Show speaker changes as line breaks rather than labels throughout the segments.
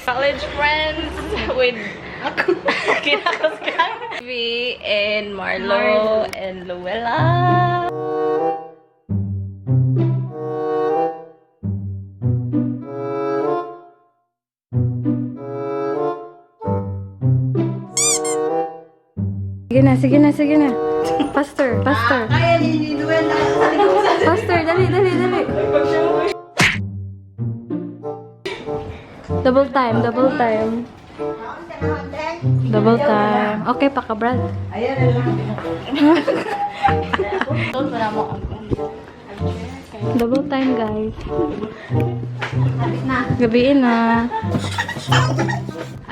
college friends with Vi and Marlo and Luella.
Sige na. Faster.
Kaya ni Luella.
Faster, dali. Double time. Okay pa ka, Brad?
Ayan na lang.
Double time, guys. Gabiin na.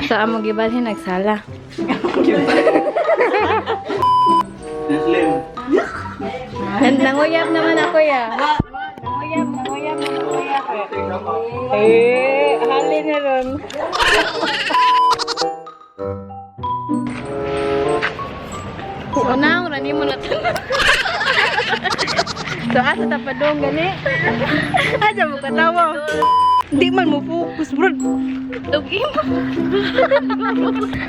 Saan mo gibalhin nagsala? Nanguyap naman ako ya. Nanguyap ako. Halin na ron. Unang, rani mo na ito. So, asa tapadong gani? Aja mo katawa. Hindi man mo focus, bro.
Dugi mo.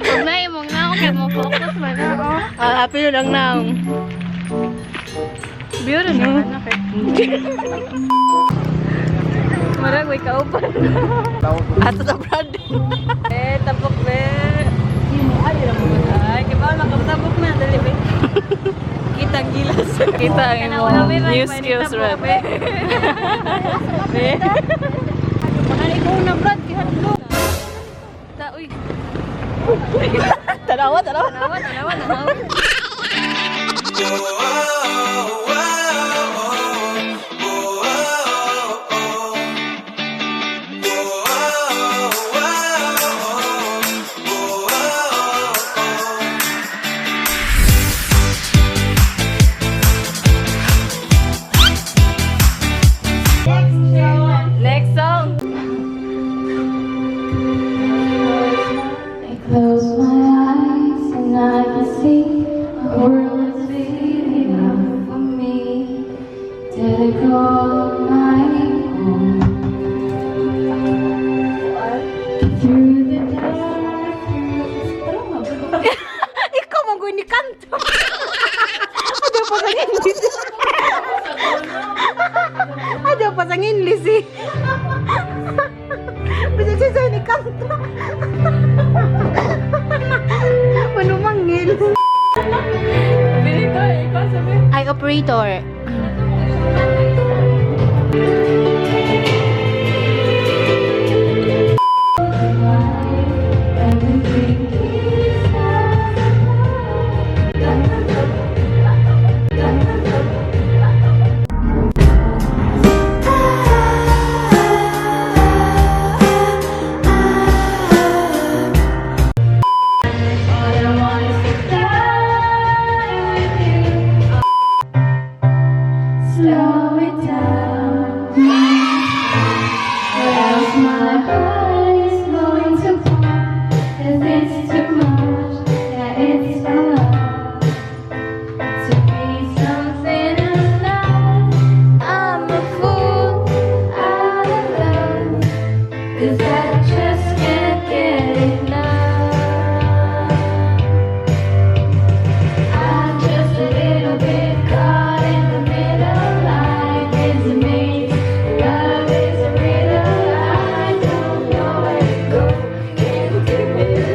Huwag na yung mga ako kaya mo focus man ako.
Happy yun lang na. Beauty no? Marag, may kaupan. Ato sa Brad. Tapok be. Ay, kiba, makatabok na. Dali be. Kita ang gilas. Kita ang new skills, Brad. Be. Mahal ikaw na, Brad. Kihatlo. Uy. Tanawa. Next song. I close my eyes and I can see a world is big enough for me to call my own. Through the dark, ikaw mo ni kanto. Ada pa sang English eh. Bisa siya ni kanto. Ano manggil? Ay, operator. Slow it down. Else my heart is going to fall. If it's too much, yeah, it's enough to be something alive. I'm a fool out of love, 'cause I just can't get enough. I'm just a little bit caught in the middle. Life is a maze, love is a riddle. I don't know where to go. Can't get it.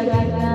right now.